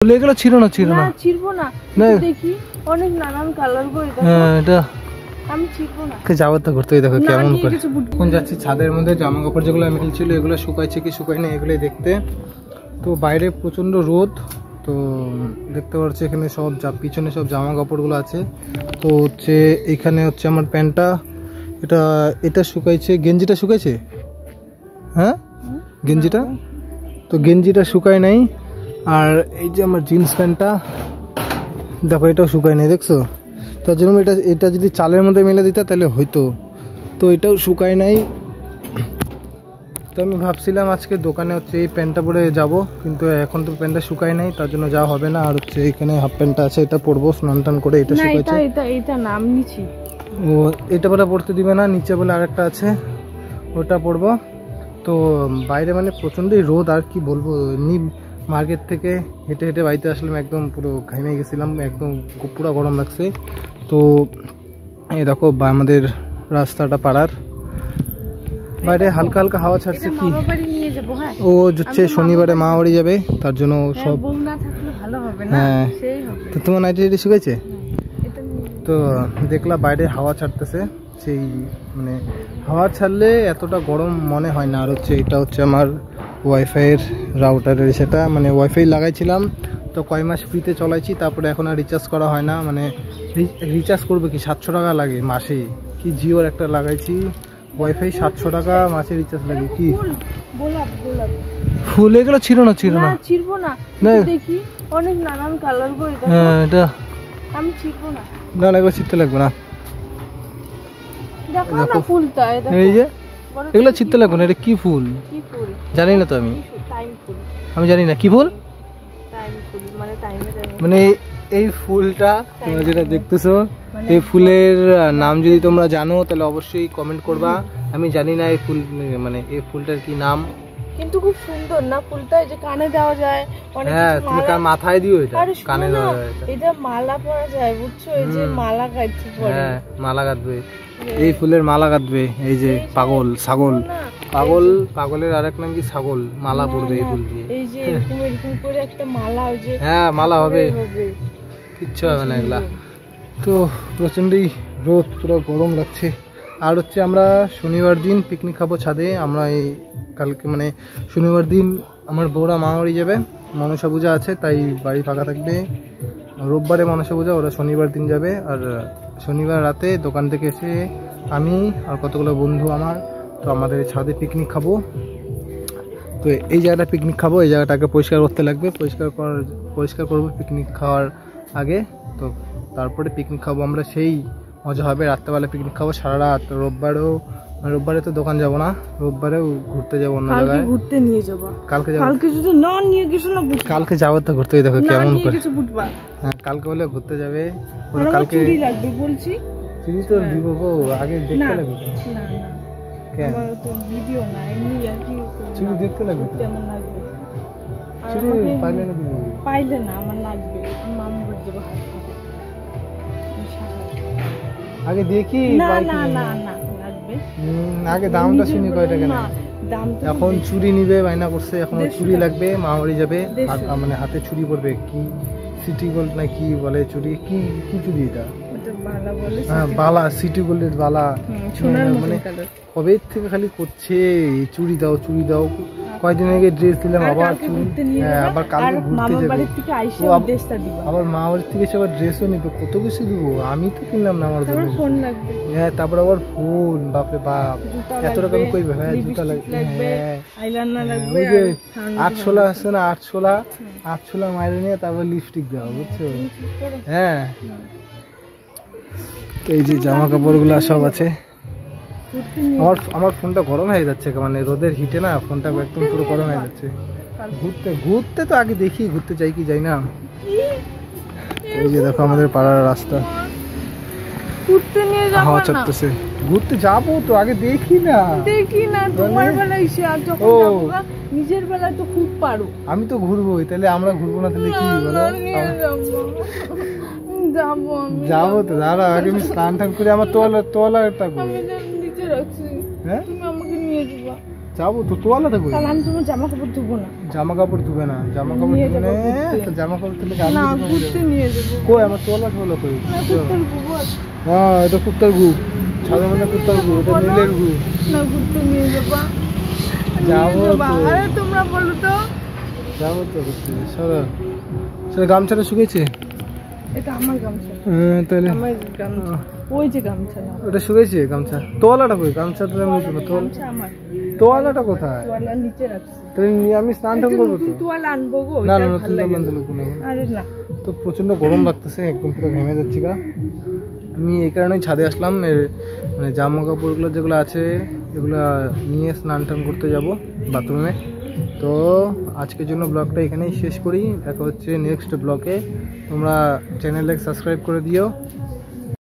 এগুলো ছিল না ছিড়বো না দেখি অনেক নানান কালার গো এটা। হ্যাঁ এটা আমি ছিড়বো না। যাবো তো করতে দেখো কেমন করে এখন যাচ্ছি ছাদের মধ্যে জামা কাপড় যেগুলো মিলছিল এগুলো শুকাইছে কি শুকায় না এগুলোই দেখতে। তো বাইরে প্রচন্ড রোদ, তো দেখতে পাচ্ছি এখানে সব পিছনে সব জামা কাপড়গুলো আছে। তো হচ্ছে এখানে হচ্ছে আমার প্যান্টটা এটা শুকাইছে, গেঞ্জিটা শুকাইছে, হ্যাঁ গেঞ্জিটা, তো গেঞ্জিটা শুকায় নাই। আর এই যে আমার জিন্স প্যান্টটা দেখো এটাও শুকায় নাই, দেখছো? তার জন্য এটা যদি চালের মধ্যে মেলে দিতা তাহলে হয়তো, তো এটাও শুকায় নাই। তো আমি ভাবছিলাম আজকে দোকানে হচ্ছে এই প্যান্টটা পরে যাব, কিন্তু এখন তো প্যান্টটা শুকায় নাই, তার জন্য যাওয়া হবে না। আর হচ্ছে এখানে হাফ প্যান্টটা আছে, এটা পরবো স্নান টান করে। এটা শুকাইছে, এটা নাম নিছি ও এটা বলে পড়তে দিবে না, নিচে বলে আরেকটা আছে ওটা পরবো। তো বাইরে মানে প্রচণ্ডই রোদ, আর কি বলবো, এমনি মার্কেট থেকে হেঁটে হেঁটে বাড়িতে আসলাম, একদম পুরো ঘামে গেছিলাম, একদম পুরো গরম লাগছে। তো এই দেখো আমাদের রাস্তাটা পাড়ার বাইরে হালকা হালকা হাওয়া ছাড়ছে। কি ও হচ্ছে শনিবারে মা বাড়ি যাবে, তার জন্য সব। হ্যাঁ তো তোমার নাইটি টাইটি শুকাইছে? তো দেখলাম বাইরে হাওয়া ছাড়তেছে, সেই মানে হাওয়া ছাড়লে এতটা গরম মনে হয় না। আর হচ্ছে এটা হচ্ছে আমার ওয়াইফাইয়ের রাউটারের, সেটা মানে ওয়াইফাই লাগাইছিলাম, তো কয় মাস ফ্রিতে চলাইছি, তারপরে এখন আর রিচার্জ করা হয় না। মানে রিচার্জ করবে কি 700 টাকা লাগে মাসে, কি জিওর একটা লাগাইছি ওয়াইফাই, 700 টাকা মাসে রিচার্জ লাগে। কি ফুল এগুলো ছিল না ছিড়বো না দেখি অনেক নানান কালার গো এটা। হ্যাঁ এটা আমি ছিড়বো না, না এগুলো ছিড়তে লাগবে না। দেখো না ফুলটা, এই যে এগুলো ছিড়তে লাগবে না। এটা কি ফুল জানি না তো, আমি জানি না কি ফুল। মানে এই ফুলটা তোমরা যেটা দেখতেছো, এই ফুলের নাম যদি তোমরা জানো তাহলে অবশ্যই কমেন্ট করবা। আমি জানি না এই ফুল মানে এই ফুলটার কি নাম, কিন্তু খুব সুন্দর না ফুলটা, এই যে কানে দেওয়া যায় অনেক। হ্যাঁ তুমি কার মাথায় দিও, এটা কানে দেওয়া যায়, এটা মালা পরা যায় বুঝছো, এই যে মালা গাইতে পরে। হ্যাঁ মালা গাঁথবে, এই ফুলের মালা গাঁথবে। এই যে পাগল ছাগল, পাগলের আরেক নাম কি ছাগল, মালা পড়বে এই ফুল দিয়ে। এই যে এরকম করে একটা মালা, ওই যে হ্যাঁ মালা হবে, কিচ্ছু হবে না এগুলা। তো প্রচণ্ডই রোদ, পুরো গরম লাগছে। আর হচ্ছে আমরা শনিবার দিন পিকনিক খাবো ছাদে। আমরা এই কালকে মানে শনিবার দিন আমার বউরা মা বাড়ি যাবে, মনসা পূজা আছে, তাই বাড়ি ফাঁকা থাকবে। রোববারে মনসা পূজা, ওরা শনিবার দিন যাবে। আর শনিবার রাতে দোকান থেকে এসে আমি আর কতগুলো বন্ধু আমার, তো আমাদের ছাদে পিকনিক খাবো। তো এই জায়গাটা পিকনিক খাবো, এই জায়গাটাকে পরিষ্কার করতে লাগবে, পরিষ্কার করবো পিকনিক খাওয়ার আগে। তো তারপরে পিকনিক খাবো আমরা, সেই মজা হবে। রাত্রেবেলা পিকনিক খাবো সারা রাত। রোববারে তো দোকান যাব না, রোববারেও ঘুরতে যাবো অন্য জায়গায়, ঘুরতে নিয়ে যাবো। কালকে যদি না নিয়ে গেছো না, কালকে যাবো তো ঘুরতে, দেখো কেমন করে। হ্যাঁ কালকে বলে ঘুরতে যাবে, কালকে চুড়ি লাগবে বলছি। চুড়ি তো দিব গো, আগে দেখতে লাগবে। না কেন তো ভিডিও না, এমনি আর কি চুড়ি দেখতে লাগবে, কেমন লাগবে চুড়ি পাইলে না দিব, পাইলে না আমার লাগবে, মামু বাড়ি যাবো। আগে দেখি, না না না না লাগবে, আগে দামটা শুনি কয় টাকা না। এখন চুড়ি নিবে বায়না করছে, এখন চুড়ি লাগবে, মা বাড়ি যাবে, মানে হাতে চুড়ি পরবে। কি সিটি গোল্ড না কি বলে চুড়ি, কি কি চুড়ি এটা? হ্যাঁ বালা, সিটি গোল্ডের বালা। মানে কবে থেকে খালি করছে চুড়ি দাও চুড়ি দাও। কয়েকদিন আগে ড্রেস দিলাম, আবার হ্যাঁ আবার কালকে ঘুরতে যাবে, আবার মা বাড়ির থেকে এসে আবার ড্রেসও নিবে, কত কিছু দিব। আমি তো কিনলাম না আমার জন্য, হ্যাঁ তারপর আবার ফোন, বাপরে বাপ এত টাকা আমি কইবে। হ্যাঁ জুতা লাগবে, হ্যাঁ ওই যে 8 আছে না, 8 মাইরে নিয়ে তারপর লিপস্টিক দেওয়া, বুঝছো? হ্যাঁ এই যে জামা কাপড়গুলো সব আছে। আমার ফোনটা গরম হয়ে যাচ্ছে, মানে রোদের হিটে না ফোনটা একদম পুরো গরম হয়ে যাচ্ছে। ঘুরতে তো আগে দেখি, ঘুরতে যাই কি যাই না। এই যে দেখো আমাদের পাড়ার রাস্তা, ঘুরতে নিয়ে যাবো, হাওয়া ছাড়তেছে। ঘুরতে যাবো তো আগে দেখি না তোমার বেলায় এসে, আর যখন নিজের বেলায় তো খুব পারো। আমি তো ঘুরবোই, তাহলে আমরা ঘুরবো না তাহলে কি বলো? যাবো তো দাঁড়া, আগে আমি স্নান টান করে আমার তোলা একটা করবো। হ্যাঁ তুমি আমাকে নিয়ে যাবা, যাবো তো, তোয়ালাটা কই? তাহলে আমি তোমার জামা কাপড় ধুবো না। জামা কাপড় ধুবে না, জামা কাপড় নিয়ে ধুবে যাবো না, ঘুরতে। তো জামা কাপড় তুলে না ঘুরতে নিয়ে যাবো। কই আমার তোয়ালা টোয়ালা কই? না কুত্তার বুবু আছে। হ্যাঁ এটা কুত্তার গু, ছাদের মধ্যে কুত্তার গু, এটা নীলের গু। না ঘুরতে নিয়ে যাবা। যাবো নিয়ে যাবা। তো। আরে তোমরা বলো তো। যাবো তো ঘুরতে। সরো সে গামছাটা শুকিয়েছে? এটা আমার গামছা। হ্যাঁ তাহলে আমার গামছা। ওই যে গামছা না। ওটা শুকিয়েছে গামছা? তোয়ালাটা কই? গামছা তো আমি নিতে পারবো। গামছা আমার। তোয়ালাটা কোথায়? তোয়ালা নিচে রাখছি। তাহলে আমি স্নান টান করবো তো। নতুন তোয়ালা আনবো গো। না ওইটা না ভালো নতুন লাগে। বান্ধব কোনো। আরে না। তো প্রচণ্ড গরম লাগতেছে, একদম পুরো ঘেমে যাচ্ছি গা। আমি এই কারণেই ছাদে আসলাম, মানে জামা কাপড়গুলো যেগুলো আছে এগুলো নিয়ে স্নান টান করতে যাব বাথরুমে। তো আজকের জন্য ব্লগটা এখানেই শেষ করি, দেখা হচ্ছে নেক্সট ব্লগে। তোমরা চ্যানেলে সাবস্ক্রাইব করে দিও।